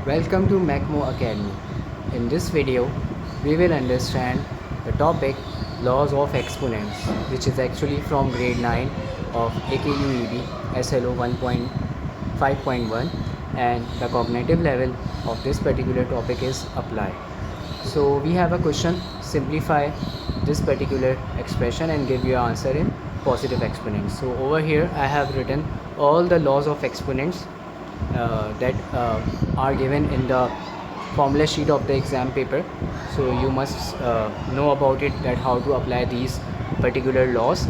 Welcome to Macmo Academy. In this video, we will understand the topic Laws of Exponents, which is actually from grade 9 of AKUEB SLO 1.5.1, and the cognitive level of this particular topic is Apply. So we have a question: simplify this particular expression and give your answer in positive exponents. So over here I have written all the laws of exponents that are given in the formula sheet of the exam paper. So you must know about it, that how to apply these particular laws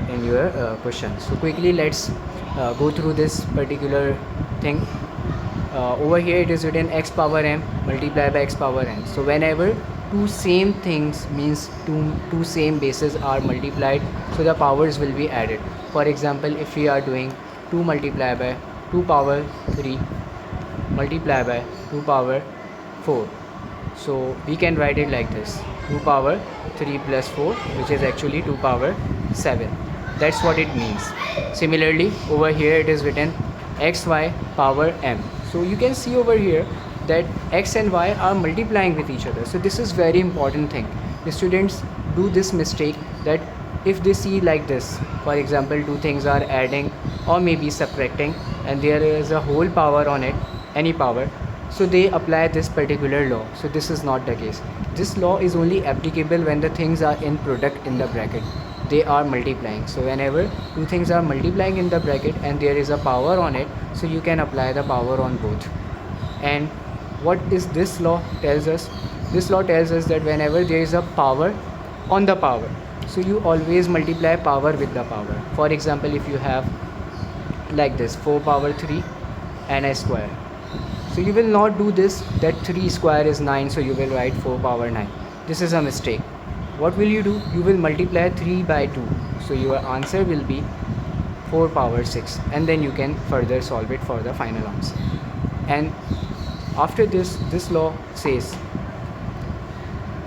in your question. So quickly let's go through this particular thing. Over here it is written x power m multiplied by x power n. So whenever two same things means two same bases are multiplied, so the powers will be added. For example, if we are doing 2 multiplied by 2 power 3 multiplied by 2 power 4, so we can write it like this: 2 power 3 plus 4, which is actually 2 power 7. That's what it means. Similarly, over here it is written xy power m. So you can see over here that x and y are multiplying with each other. So this is very important thing. The students do this mistake, that if they see like this, for example, two things are adding or maybe subtracting and there is a whole power on it, any power, so they apply this particular law. So this is not the case. This law is only applicable when the things are in product in the bracket, they are multiplying. So whenever two things are multiplying in the bracket and there is a power on it, so you can apply the power on both. And what is this law tells us? This law tells us that whenever there is a power on the power, so you always multiply power with the power. For example, if you have like this 4 power 3 and a square, so you will not do this, that 3 square is 9, so you will write 4 power 9. This is a mistake. What will you do? You will multiply 3 by 2, so your answer will be 4 power 6, and then you can further solve it for the final answer. And after this law says,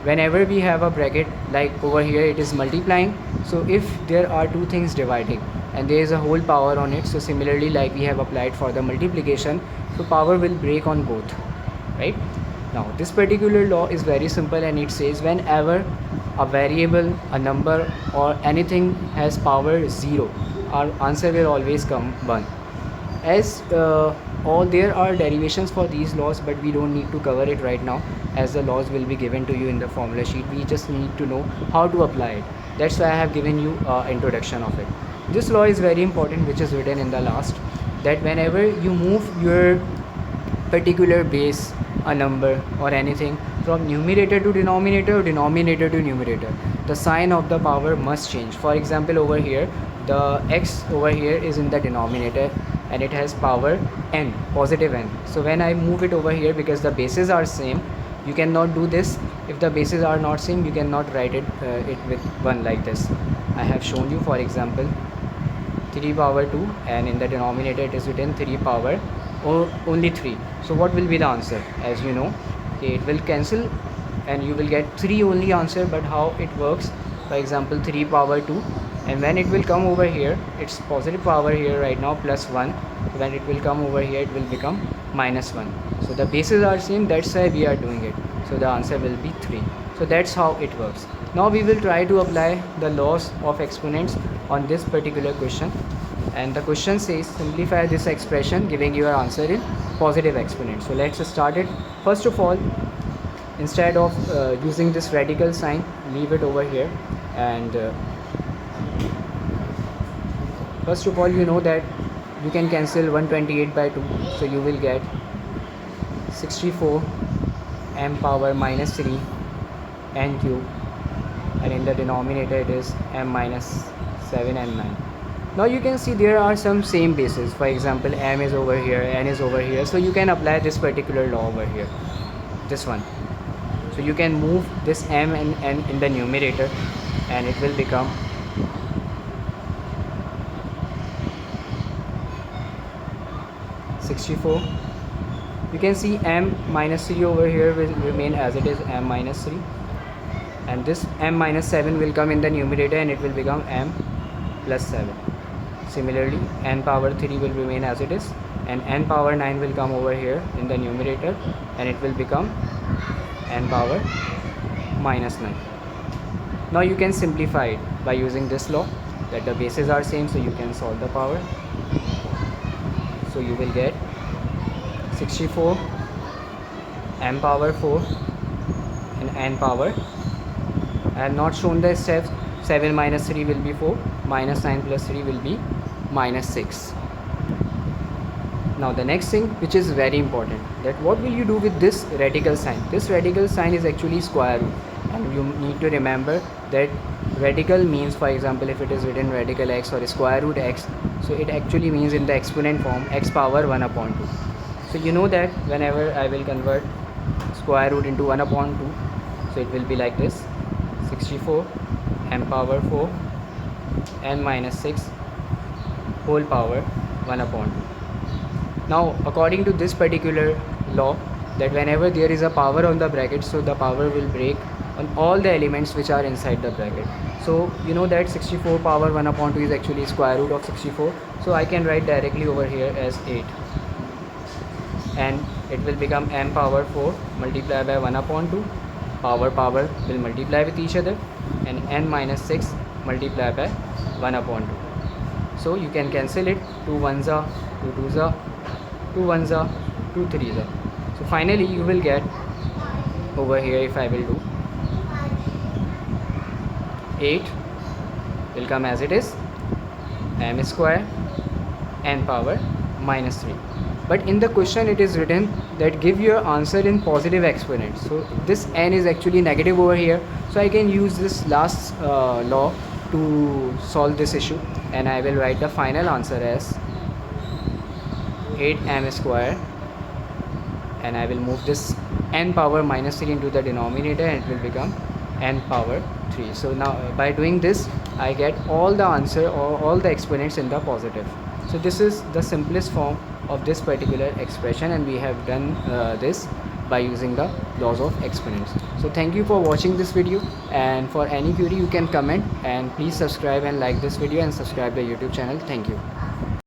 whenever we have a bracket, like over here it is multiplying, so if there are two things dividing and there is a whole power on it, so similarly like we have applied for the multiplication, so power will break on both, right? Now this particular law is very simple, and it says whenever a variable, a number or anything has power 0, our answer will always come 1. As all there are derivations for these laws, but we don't need to cover it right now, as the laws will be given to you in the formula sheet. We just need to know how to apply it. That's why I have given you introduction of it. This law is very important, which is written in the last, that whenever you move your particular base, a number or anything, from numerator to denominator or denominator to numerator, the sign of the power must change. For example, over here the x over here is in the denominator and it has power n, positive n. So when I move it over here, because the bases are same, you cannot do this. If the bases are not same, you cannot write it with 1 like this. I have shown you, for example, 3 power 2, and in the denominator it is written 3 power only 3. So what will be the answer? As you know, it will cancel and you will get 3 only answer. But how it works? For example, 3 power 2, and when it will come over here, it's positive power here right now plus 1. When it will come over here, it will become minus 1. So the bases are same, that's why we are doing it. So the answer will be 3. So that's how it works. Now we will try to apply the laws of exponents on this particular question. And the question says simplify this expression, giving your answer in positive exponent. So let's start it. First of all, instead of using this radical sign, leave it over here. And first of all, you know that you can cancel 128 by 2, so you will get 64 m power minus 3 n cube, and in the denominator it is m minus 7 and 9. Now you can see there are some same bases. For example, m is over here, n is over here, so you can apply this particular law over here, this one. So you can move this m and n in the numerator and it will become 64. You can see m minus 3 over here will remain as it is, m minus 3, and this m minus 7 will come in the numerator and it will become m plus 7. Similarly, n power 3 will remain as it is, and n power 9 will come over here in the numerator, and it will become n power minus 9. Now you can simplify it by using this law that the bases are same, so you can solve the power. So you will get 64 m power 4 and n power. I have not shown the steps. 7 minus 3 will be 4, minus 9 plus 3 will be minus 6. Now the next thing, which is very important, that what will you do with this radical sign? This radical sign is actually square root, and you need to remember that radical means, for example, if it is written radical x or square root x, so it actually means in the exponent form x power 1 upon 2. So you know that whenever I will convert square root into 1 upon 2, so it will be like this: 64 m power 4 n minus 6 whole power 1 upon 2. Now according to this particular law, that whenever there is a power on the bracket, so the power will break on all the elements which are inside the bracket. So you know that 64 power 1 upon 2 is actually square root of 64, so I can write directly over here as 8, and it will become m power 4 multiplied by 1 upon 2, power will multiply with each other, and n minus 6 multiplied by 1 upon 2. So you can cancel it, 2 ones are 2 twos are 2 ones are 2 threes are. So finally you will get over here, if I will do 8 will come as it is m square n power minus 3. But in the question it is written that give your answer in positive exponent, so this n is actually negative over here, so I can use this last law to solve this issue, and I will write the final answer as 8m square, and I will move this n power minus 3 into the denominator, and it will become n power 3. So now by doing this I get all the answer or all the exponents in the positive. So this is the simplest form of this particular expression, and we have done this by using the laws of exponents. So thank you for watching this video, and for any query you can comment, and please subscribe and like this video and subscribe the YouTube channel. Thank you.